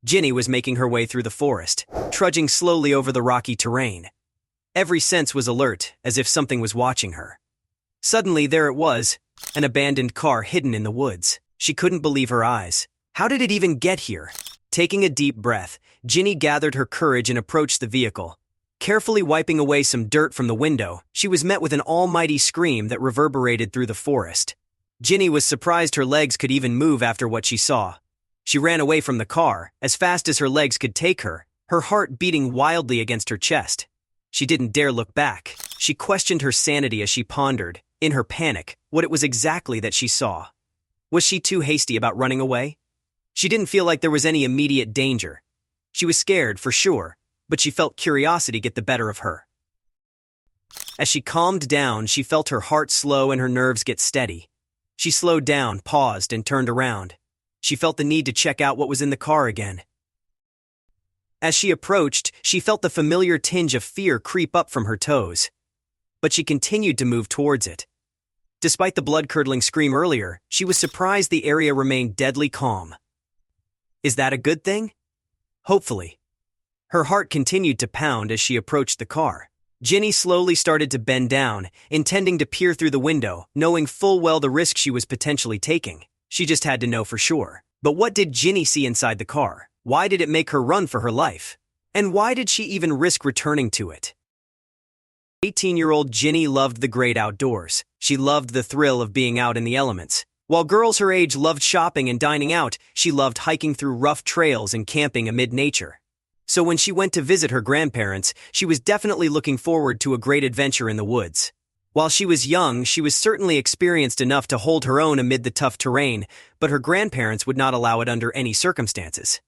Ginny was making her way through the forest, trudging slowly over the rocky terrain. Every sense was alert, as if something was watching her. Suddenly, there it was, an abandoned car hidden in the woods. She couldn't believe her eyes. How did it even get here? Taking a deep breath, Ginny gathered her courage and approached the vehicle. Carefully wiping away some dirt from the window, she was met with an almighty scream that reverberated through the forest. Ginny was surprised her legs could even move after what she saw. She ran away from the car, as fast as her legs could take her, her heart beating wildly against her chest. She didn't dare look back. She questioned her sanity as she pondered, in her panic, what it was exactly that she saw. Was she too hasty about running away? She didn't feel like there was any immediate danger. She was scared, for sure, but she felt curiosity get the better of her. As she calmed down, she felt her heart slow and her nerves get steady. She slowed down, paused, and turned around. She felt the need to check out what was in the car again. As she approached, she felt the familiar tinge of fear creep up from her toes. But she continued to move towards it. Despite the blood-curdling scream earlier, she was surprised the area remained deadly calm. Is that a good thing? Hopefully. Her heart continued to pound as she approached the car. Ginny slowly started to bend down, intending to peer through the window, knowing full well the risk she was potentially taking. She just had to know for sure. But what did Ginny see inside the car? Why did it make her run for her life? And why did she even risk returning to it? 18-year-old Ginny loved the great outdoors. She loved the thrill of being out in the elements. While girls her age loved shopping and dining out, she loved hiking through rough trails and camping amid nature. So when she went to visit her grandparents, she was definitely looking forward to a great adventure in the woods. While she was young, she was certainly experienced enough to hold her own amid the tough terrain, but her grandparents would not allow it under any circumstances.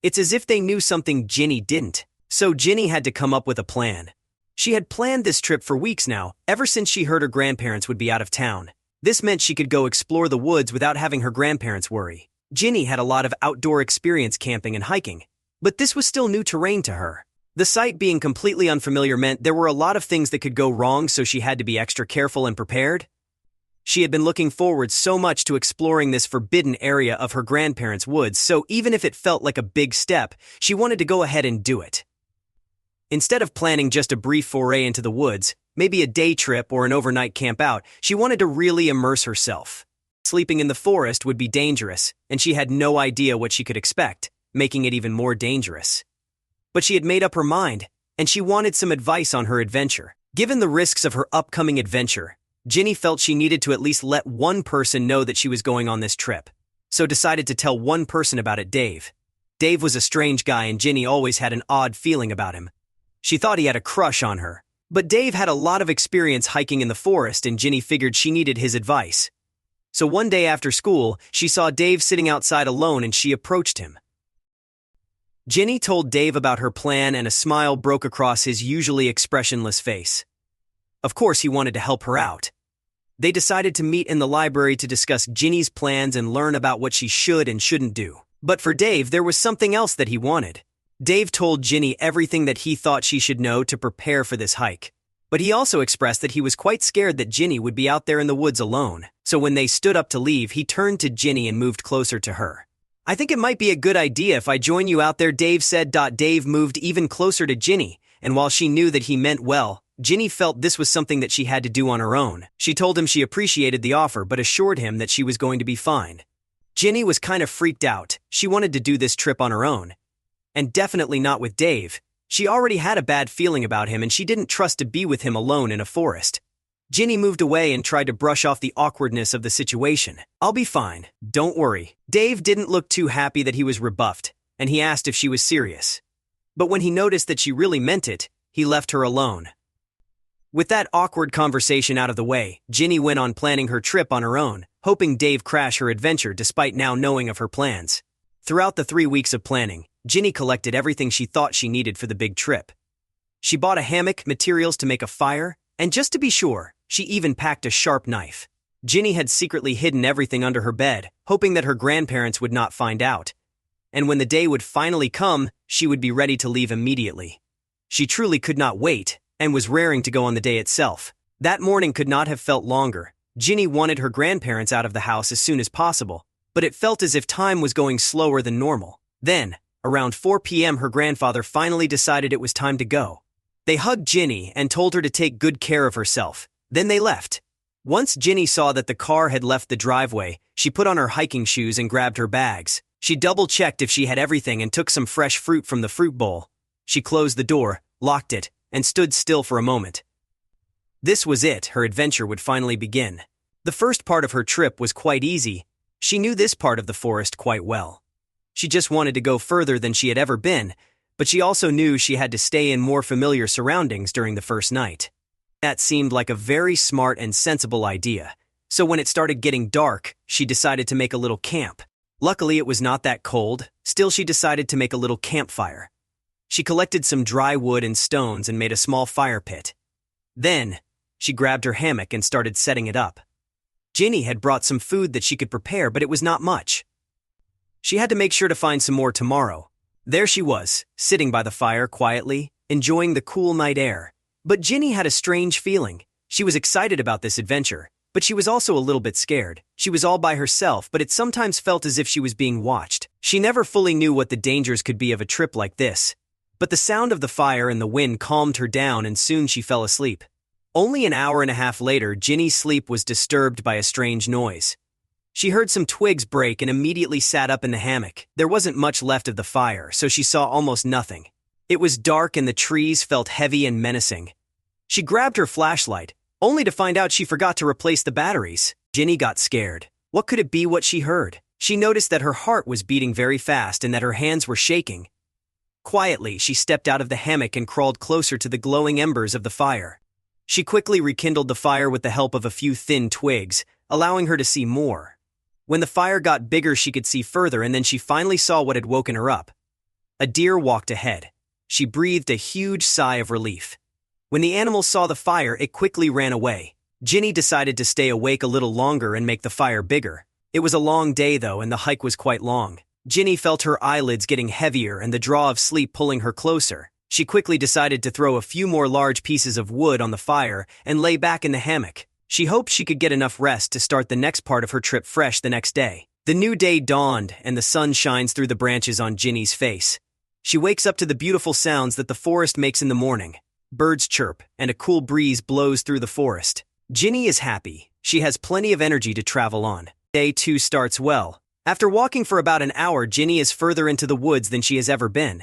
It's as if they knew something Ginny didn't. So Ginny had to come up with a plan. She had planned this trip for weeks now, ever since she heard her grandparents would be out of town. This meant she could go explore the woods without having her grandparents worry. Ginny had a lot of outdoor experience camping and hiking, but this was still new terrain to her. The site being completely unfamiliar meant there were a lot of things that could go wrong, so she had to be extra careful and prepared. She had been looking forward so much to exploring this forbidden area of her grandparents' woods, so even if it felt like a big step, she wanted to go ahead and do it. Instead of planning just a brief foray into the woods, maybe a day trip or an overnight camp out, she wanted to really immerse herself. Sleeping in the forest would be dangerous, and she had no idea what she could expect, making it even more dangerous. But she had made up her mind, and she wanted some advice on her adventure. Given the risks of her upcoming adventure, Ginny felt she needed to at least let one person know that she was going on this trip, so decided to tell one person about it, Dave. Dave was a strange guy, and Ginny always had an odd feeling about him. She thought he had a crush on her, but Dave had a lot of experience hiking in the forest, and Ginny figured she needed his advice. So one day after school, she saw Dave sitting outside alone, and she approached him. Ginny told Dave about her plan, and a smile broke across his usually expressionless face. Of course, he wanted to help her out. They decided to meet in the library to discuss Ginny's plans and learn about what she should and shouldn't do. But for Dave, there was something else that he wanted. Dave told Ginny everything that he thought she should know to prepare for this hike. But he also expressed that he was quite scared that Ginny would be out there in the woods alone. So when they stood up to leave, he turned to Ginny and moved closer to her. "I think it might be a good idea if I join you out there," Dave said. Dave moved even closer to Ginny, and while she knew that he meant well, Ginny felt this was something that she had to do on her own. She told him she appreciated the offer but assured him that she was going to be fine. Ginny was kind of freaked out. She wanted to do this trip on her own. And definitely not with Dave. She already had a bad feeling about him, and she didn't trust to be with him alone in a forest. Ginny moved away and tried to brush off the awkwardness of the situation. "I'll be fine, don't worry." Dave didn't look too happy that he was rebuffed, and he asked if she was serious. But when he noticed that she really meant it, he left her alone. With that awkward conversation out of the way, Ginny went on planning her trip on her own, hoping Dave crash her adventure despite now knowing of her plans. Throughout the 3 weeks of planning, Ginny collected everything she thought she needed for the big trip. She bought a hammock, materials to make a fire, and just to be sure, she even packed a sharp knife. Ginny had secretly hidden everything under her bed, hoping that her grandparents would not find out. And when the day would finally come, she would be ready to leave immediately. She truly could not wait, and was raring to go on the day itself. That morning could not have felt longer. Ginny wanted her grandparents out of the house as soon as possible, but it felt as if time was going slower than normal. Then, Around 4 p.m., her grandfather finally decided it was time to go. They hugged Ginny and told her to take good care of herself. Then they left. Once Ginny saw that the car had left the driveway, she put on her hiking shoes and grabbed her bags. She double-checked if she had everything and took some fresh fruit from the fruit bowl. She closed the door, locked it, and stood still for a moment. This was it, her adventure would finally begin. The first part of her trip was quite easy. She knew this part of the forest quite well. She just wanted to go further than she had ever been, but she also knew she had to stay in more familiar surroundings during the first night. That seemed like a very smart and sensible idea. So when it started getting dark, she decided to make a little camp. Luckily, it was not that cold. Still, she decided to make a little campfire. She collected some dry wood and stones and made a small fire pit. Then, she grabbed her hammock and started setting it up. Ginny had brought some food that she could prepare, but it was not much. She had to make sure to find some more tomorrow. There she was, sitting by the fire quietly, enjoying the cool night air. But Ginny had a strange feeling. She was excited about this adventure, but she was also a little bit scared. She was all by herself, but it sometimes felt as if she was being watched. She never fully knew what the dangers could be of a trip like this. But the sound of the fire and the wind calmed her down, and soon she fell asleep. Only an hour and a half later, Ginny's sleep was disturbed by a strange noise. She heard some twigs break and immediately sat up in the hammock. There wasn't much left of the fire, so she saw almost nothing. It was dark and the trees felt heavy and menacing. She grabbed her flashlight, only to find out she forgot to replace the batteries. Ginny got scared. What could it be what she heard? She noticed that her heart was beating very fast and that her hands were shaking. Quietly, she stepped out of the hammock and crawled closer to the glowing embers of the fire. She quickly rekindled the fire with the help of a few thin twigs, allowing her to see more. When the fire got bigger, she could see further, and then she finally saw what had woken her up. A deer walked ahead. She breathed a huge sigh of relief. When the animal saw the fire, it quickly ran away. Ginny decided to stay awake a little longer and make the fire bigger. It was a long day, though, and the hike was quite long. Ginny felt her eyelids getting heavier and the draw of sleep pulling her closer. She quickly decided to throw a few more large pieces of wood on the fire and lay back in the hammock. She hoped she could get enough rest to start the next part of her trip fresh the next day. The new day dawned, and the sun shines through the branches on Ginny's face. She wakes up to the beautiful sounds that the forest makes in the morning. Birds chirp, and a cool breeze blows through the forest. Ginny is happy. She has plenty of energy to travel on. Day 2 starts well. After walking for about an hour, Ginny is further into the woods than she has ever been.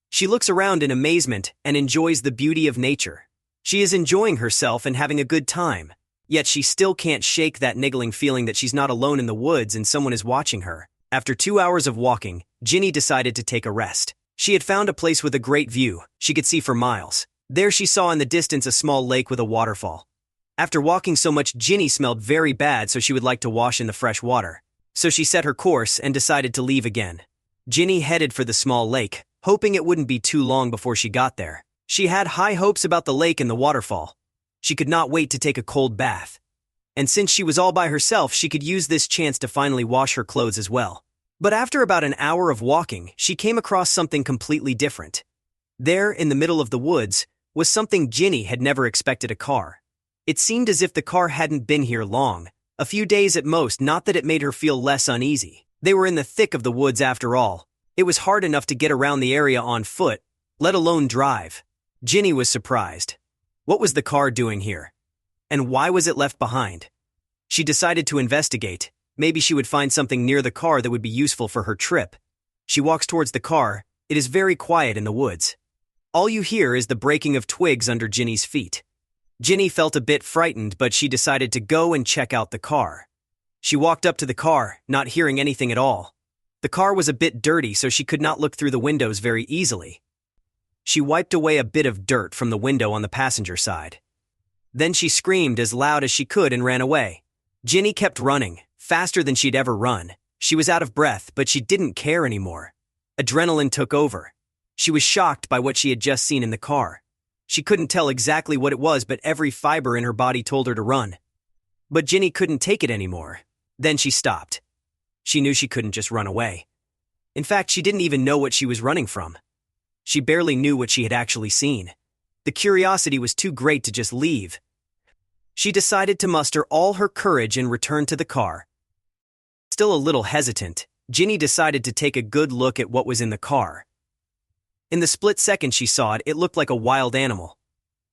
She looks around in amazement and enjoys the beauty of nature. She is enjoying herself and having a good time. Yet she still can't shake that niggling feeling that she's not alone in the woods and someone is watching her. After 2 hours of walking, Ginny decided to take a rest. She had found a place with a great view. She could see for miles. There she saw in the distance a small lake with a waterfall. After walking so much, Ginny smelled very bad, so she would like to wash in the fresh water. So she set her course and decided to leave again. Ginny headed for the small lake, hoping it wouldn't be too long before she got there. She had high hopes about the lake and the waterfall. She could not wait to take a cold bath. And since she was all by herself, she could use this chance to finally wash her clothes as well. But after about an hour of walking, she came across something completely different. There, in the middle of the woods, was something Ginny had never expected: a car. It seemed as if the car hadn't been here long, a few days at most, not that it made her feel less uneasy. They were in the thick of the woods after all. It was hard enough to get around the area on foot, let alone drive. Ginny was surprised. What was the car doing here? And why was it left behind? She decided to investigate. Maybe she would find something near the car that would be useful for her trip. She walks towards the car. It is very quiet in the woods. All you hear is the breaking of twigs under Ginny's feet. Ginny felt a bit frightened, but she decided to go and check out the car. She walked up to the car, not hearing anything at all. The car was a bit dirty, so she could not look through the windows very easily. She wiped away a bit of dirt from the window on the passenger side. Then she screamed as loud as she could and ran away. Ginny kept running, faster than she'd ever run. She was out of breath, but she didn't care anymore. Adrenaline took over. She was shocked by what she had just seen in the car. She couldn't tell exactly what it was, but every fiber in her body told her to run. But Ginny couldn't take it anymore. Then she stopped. She knew she couldn't just run away. In fact, she didn't even know what she was running from. She barely knew what she had actually seen. The curiosity was too great to just leave. She decided to muster all her courage and return to the car. Still a little hesitant, Ginny decided to take a good look at what was in the car. In the split second she saw it, it looked like a wild animal.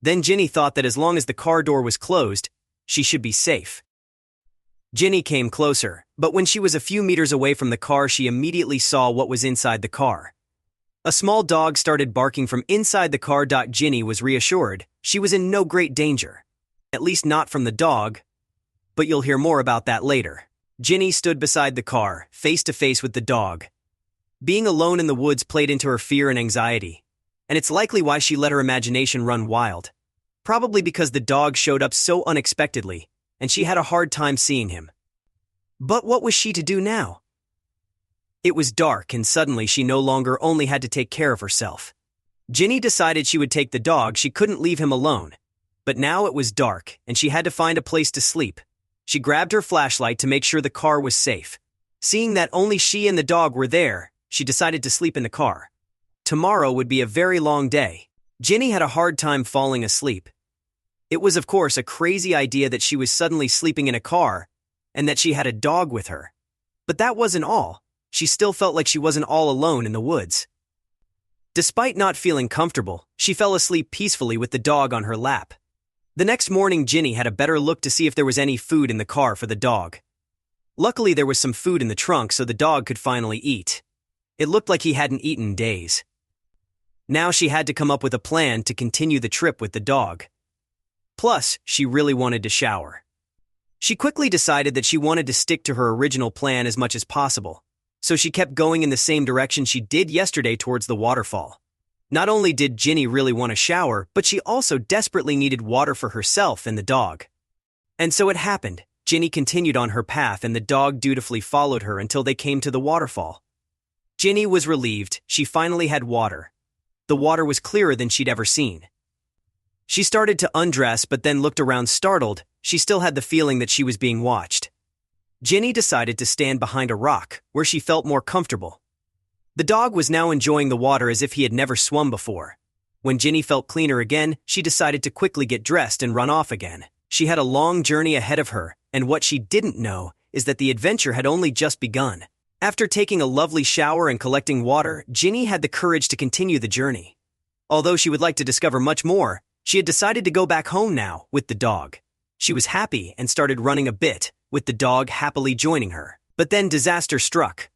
Then Ginny thought that as long as the car door was closed, she should be safe. Ginny came closer, but when she was a few meters away from the car, she immediately saw what was inside the car. A small dog started barking from inside the car. Ginny was reassured. She was in no great danger. At least not from the dog, but you'll hear more about that later. Ginny stood beside the car, face to face with the dog. Being alone in the woods played into her fear and anxiety, and it's likely why she let her imagination run wild. Probably because the dog showed up so unexpectedly, and she had a hard time seeing him. But what was she to do now? It was dark, and suddenly she no longer only had to take care of herself. Ginny decided she would take the dog. She couldn't leave him alone. But now it was dark, and she had to find a place to sleep. She grabbed her flashlight to make sure the car was safe. Seeing that only she and the dog were there, she decided to sleep in the car. Tomorrow would be a very long day. Ginny had a hard time falling asleep. It was, of course, a crazy idea that she was suddenly sleeping in a car, and that she had a dog with her. But that wasn't all. She still felt like she wasn't all alone in the woods. Despite not feeling comfortable, she fell asleep peacefully with the dog on her lap. The next morning, Ginny had a better look to see if there was any food in the car for the dog. Luckily, there was some food in the trunk so the dog could finally eat. It looked like he hadn't eaten in days. Now she had to come up with a plan to continue the trip with the dog. Plus, she really wanted to shower. She quickly decided that she wanted to stick to her original plan as much as possible, so she kept going in the same direction she did yesterday towards the waterfall. Not only did Ginny really want to shower, but she also desperately needed water for herself and the dog. And so it happened. Ginny continued on her path and the dog dutifully followed her until they came to the waterfall. Ginny was relieved. She finally had water. The water was clearer than she'd ever seen. She started to undress but then looked around startled. She still had the feeling that she was being watched. Ginny decided to stand behind a rock, where she felt more comfortable. The dog was now enjoying the water as if he had never swum before. When Ginny felt cleaner again, she decided to quickly get dressed and run off again. She had a long journey ahead of her, and what she didn't know is that the adventure had only just begun. After taking a lovely shower and collecting water, Ginny had the courage to continue the journey. Although she would like to discover much more, she had decided to go back home now with the dog. She was happy and started running a bit, with the dog happily joining her. But then disaster struck.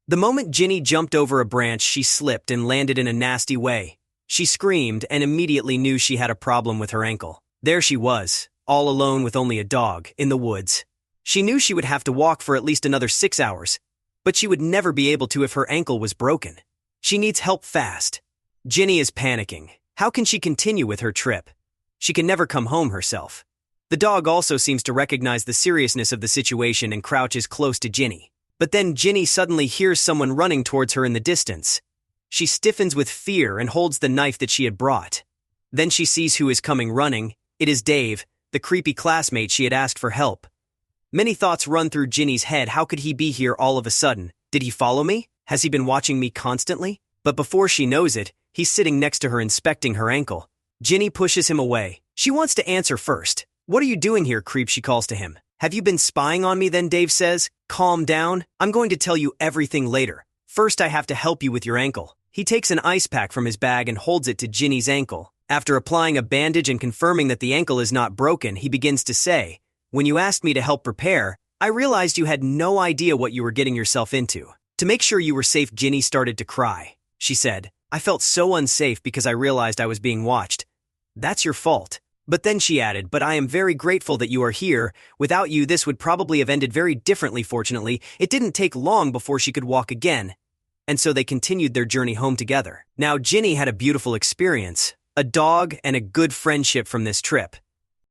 The moment Ginny jumped over a branch, she slipped and landed in a nasty way. She screamed and immediately knew she had a problem with her ankle. There she was, all alone with only a dog, in the woods. She knew she would have to walk for at least another 6 hours, but she would never be able to if her ankle was broken. She needs help fast. Ginny is panicking. How can she continue with her trip? She can never come home herself. The dog also seems to recognize the seriousness of the situation and crouches close to Ginny. But then Ginny suddenly hears someone running towards her in the distance. She stiffens with fear and holds the knife that she had brought. Then she sees who is coming running. It is Dave, the creepy classmate she had asked for help. Many thoughts run through Ginny's head. How could he be here all of a sudden? Did he follow me? Has he been watching me constantly? But before she knows it, he's sitting next to her inspecting her ankle. Ginny pushes him away. She wants to answer first. "What are you doing here, creep?" she calls to him. "Have you been spying on me then?" Dave says. "Calm down. I'm going to tell you everything later. First, I have to help you with your ankle." He takes an ice pack from his bag and holds it to Ginny's ankle. After applying a bandage and confirming that the ankle is not broken, he begins to say, "When you asked me to help prepare, I realized you had no idea what you were getting yourself into. To make sure you were safe." Ginny started to cry. She said, "I felt so unsafe because I realized I was being watched. That's your fault." But then she added, "But I am very grateful that you are here. Without you, this would probably have ended very differently." Fortunately, it didn't take long before she could walk again, and so they continued their journey home together. Now, Ginny had a beautiful experience, a dog and a good friendship from this trip.